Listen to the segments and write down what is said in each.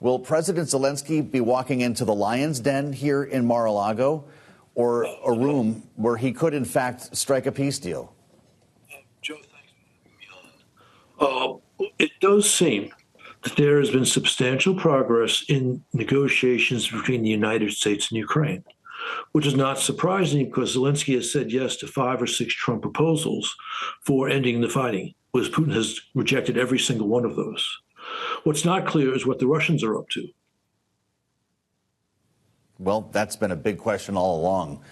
Will President Zelensky be walking into the lion's den here in Mar-a-Lago, or a room where he could, in fact, strike a peace deal? Joe, thanks. It does seem that there has been substantial progress in negotiations between the United States and Ukraine, which is not surprising because Zelensky has said yes to 5 or 6 Trump proposals for ending the fighting, whereas Putin has rejected every single one of those. What's not clear is what the Russians are up to. Well, that's been a big question all along.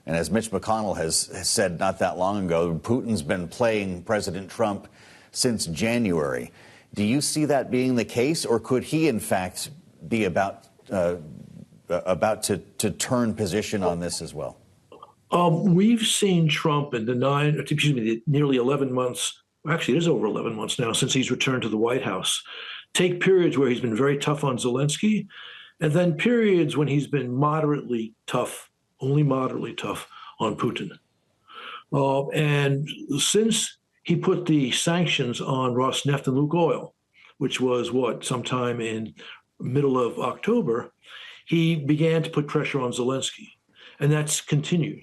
And as Mitch McConnell has said not that long ago, Putin's been playing President Trump since January. Do you see that being the case, or could he, in fact, be about to turn position on this as well? We've seen Trump in the nearly 11 months, actually it is over 11 months now since he's returned to the White House, take periods where he's been very tough on Zelensky, and then periods when he's been moderately tough, only moderately tough on Putin. And since he put the sanctions on Rosneft and Lukoil, which was sometime in middle of October, he began to put pressure on Zelensky, and that's continued.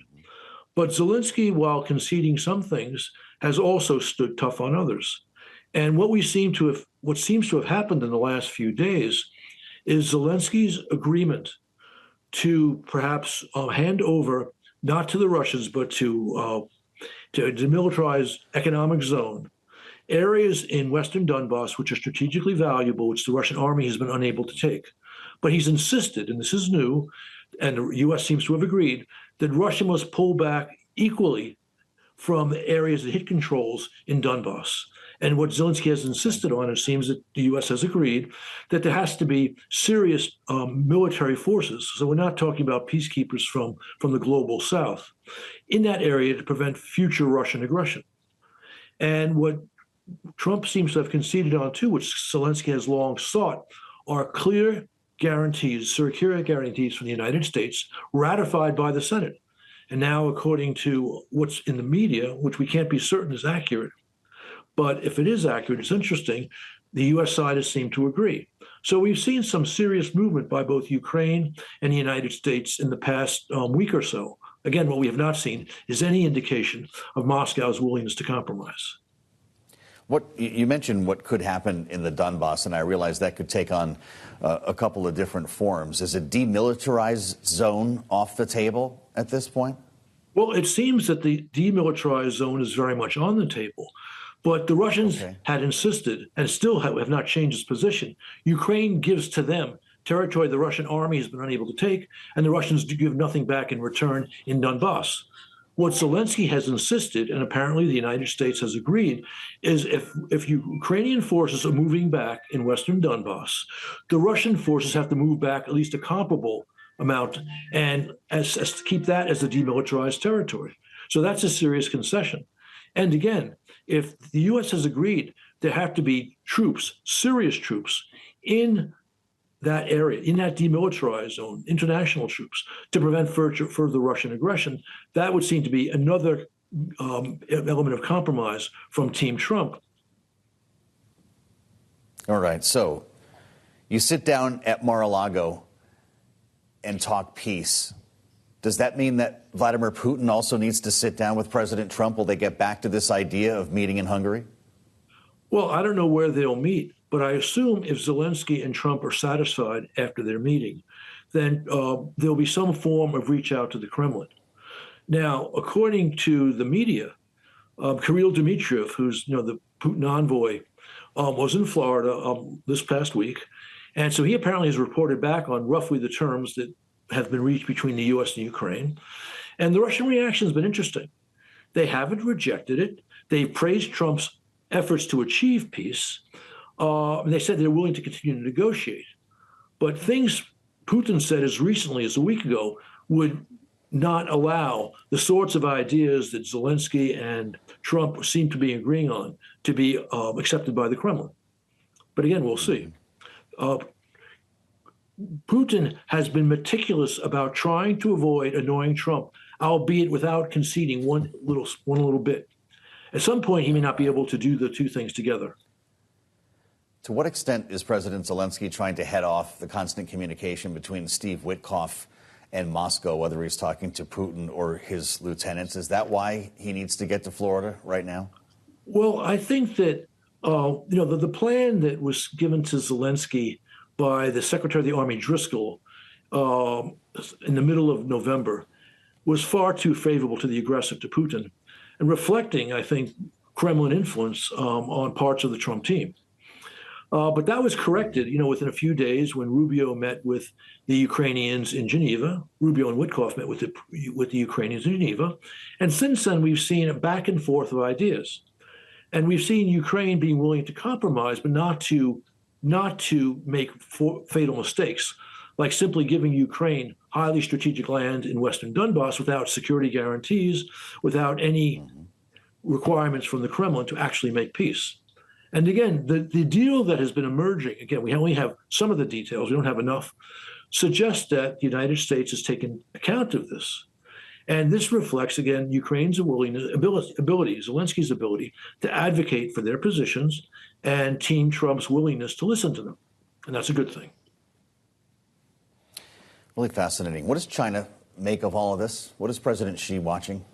But Zelensky, while conceding some things, has also stood tough on others. And what seems to have happened in the last few days is Zelensky's agreement to perhaps hand over, not to the Russians, but to a demilitarized economic zone, areas in western Donbas which are strategically valuable, which the Russian army has been unable to take. But he's insisted, and this is new, and the U.S. seems to have agreed, that Russia must pull back equally from the areas that it controls in Donbas. And what Zelensky has insisted on, it seems that the U.S. has agreed, that there has to be serious military forces. So we're not talking about peacekeepers from the global south in that area to prevent future Russian aggression. And what Trump seems to have conceded on too, which Zelensky has long sought, are clear guarantees, security guarantees from the United States ratified by the Senate. And now, according to what's in the media, which we can't be certain is accurate, but if it is accurate, it's interesting, the U.S. side has seemed to agree. So we've seen some serious movement by both Ukraine and the United States in the past week or so. Again, what we have not seen is any indication of Moscow's willingness to compromise. What you mentioned what could happen in the Donbas, and I realize that could take on a couple of different forms. Is a demilitarized zone off the table at this point? Well, it seems that the demilitarized zone is very much on the table. But the Russians had insisted, and still have not changed its position. Ukraine gives to them territory the Russian army has been unable to take, and the Russians give nothing back in return in Donbas. What Zelensky has insisted, and apparently the United States has agreed, is if Ukrainian forces are moving back in western Donbas, the Russian forces have to move back at least a comparable amount, and as to keep that as a demilitarized territory. So that's a serious concession. And again, if the U.S. has agreed there have to be troops, serious troops, in that area, in that demilitarized zone, international troops, to prevent further Russian aggression, that would seem to be another element of compromise from Team Trump. All right. So you sit down at Mar-a-Lago and talk peace. Does that mean that Vladimir Putin also needs to sit down with President Trump? Will they get back to this idea of meeting in Hungary? Well, I don't know where they'll meet, but I assume if Zelensky and Trump are satisfied after their meeting, then there'll be some form of reach out to the Kremlin. Now, according to the media, Kirill Dmitriev, who's the Putin envoy, was in Florida this past week. And so he apparently has reported back on roughly the terms that have been reached between the U.S. and Ukraine. And the Russian reaction has been interesting. They haven't rejected it. They've praised Trump's efforts to achieve peace. They said they're willing to continue to negotiate. But things Putin said as recently as a week ago would not allow the sorts of ideas that Zelensky and Trump seem to be agreeing on to be accepted by the Kremlin. But again, we'll see. Putin has been meticulous about trying to avoid annoying Trump, albeit without conceding one little bit. At some point, he may not be able to do the two things together. To what extent is President Zelensky trying to head off the constant communication between Steve Witkoff and Moscow, whether he's talking to Putin or his lieutenants? Is that why he needs to get to Florida right now? Well, I think that the plan that was given to Zelensky by the Secretary of the Army Driscoll in the middle of November was far too favorable to the aggressor, to Putin, and reflecting, I think, Kremlin influence on parts of the Trump team. But that was corrected, within a few days when Rubio met with the Ukrainians in Geneva. Rubio and Witkoff met with the Ukrainians in Geneva. And since then, we've seen a back and forth of ideas. And we've seen Ukraine being willing to compromise, but not to make fatal mistakes, like simply giving Ukraine highly strategic land in western Donbas without security guarantees, without any requirements from the Kremlin to actually make peace. And again, the deal that has been emerging, again, we only have some of the details, we don't have enough, suggests that the United States has taken account of this. And this reflects, again, Ukraine's ability, Zelensky's ability to advocate for their positions and Team Trump's willingness to listen to them. And that's a good thing. Really fascinating. What does China make of all of this? What is President Xi watching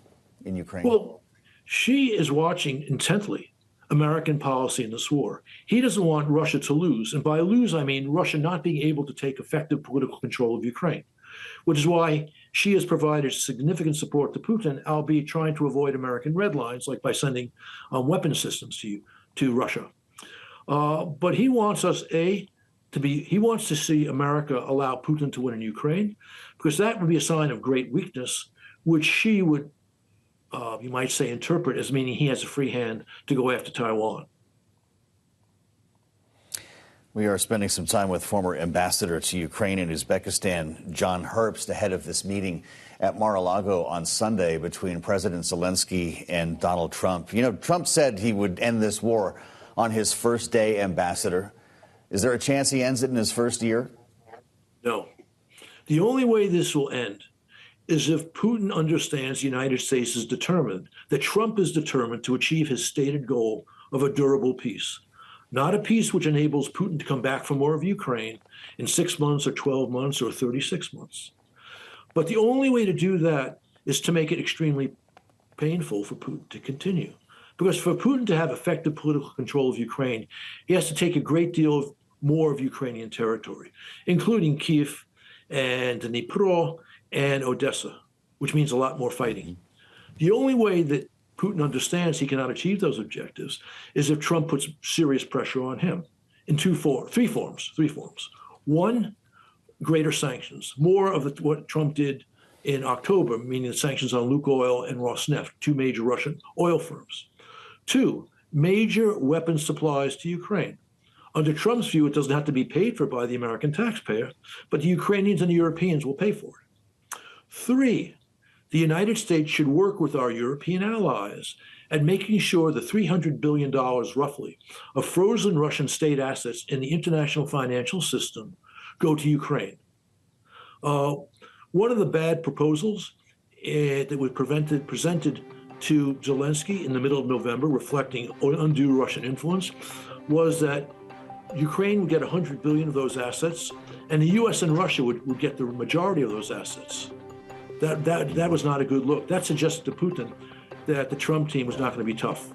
in Ukraine? Well, Xi is watching intently American policy in this war. He doesn't want Russia to lose. And by lose, I mean Russia not being able to take effective political control of Ukraine, which is why Xi has provided significant support to Putin, albeit trying to avoid American red lines, like by sending weapon systems to Russia. But he wants he wants to see America allow Putin to win in Ukraine, because that would be a sign of great weakness, which Xi would, you might say, interpret as meaning he has a free hand to go after Taiwan. We are spending some time with former ambassador to Ukraine and Uzbekistan, John Herbst, ahead of this meeting at Mar-a-Lago on Sunday between President Zelensky and Donald Trump. Trump said he would end this war on his first day, Ambassador. Is there a chance he ends it in his first year? No. The only way this will end is if Putin understands the United States is determined, that Trump is determined to achieve his stated goal of a durable peace. Not a peace which enables Putin to come back from war of Ukraine in 6 months or 12 months or 36 months. But the only way to do that is to make it extremely painful for Putin to continue. Because for Putin to have effective political control of Ukraine, he has to take a great deal more of Ukrainian territory, including Kyiv and Dnipro and Odessa, which means a lot more fighting. The only way that Putin understands he cannot achieve those objectives is if Trump puts serious pressure on him in three forms. One, greater sanctions, more of what Trump did in October, meaning the sanctions on Lukoil and Rosneft, two major Russian oil firms. Two, major weapons supplies to Ukraine. Under Trump's view, it doesn't have to be paid for by the American taxpayer, but the Ukrainians and the Europeans will pay for it. Three, the United States should work with our European allies at making sure the $300 billion, roughly, of frozen Russian state assets in the international financial system go to Ukraine. One of the bad proposals that was presented to Zelensky in the middle of November, reflecting undue Russian influence, was that Ukraine would get $100 billion of those assets, and the U.S. and Russia would get the majority of those assets. That was not a good look. That suggested to Putin that the Trump team was not going to be tough.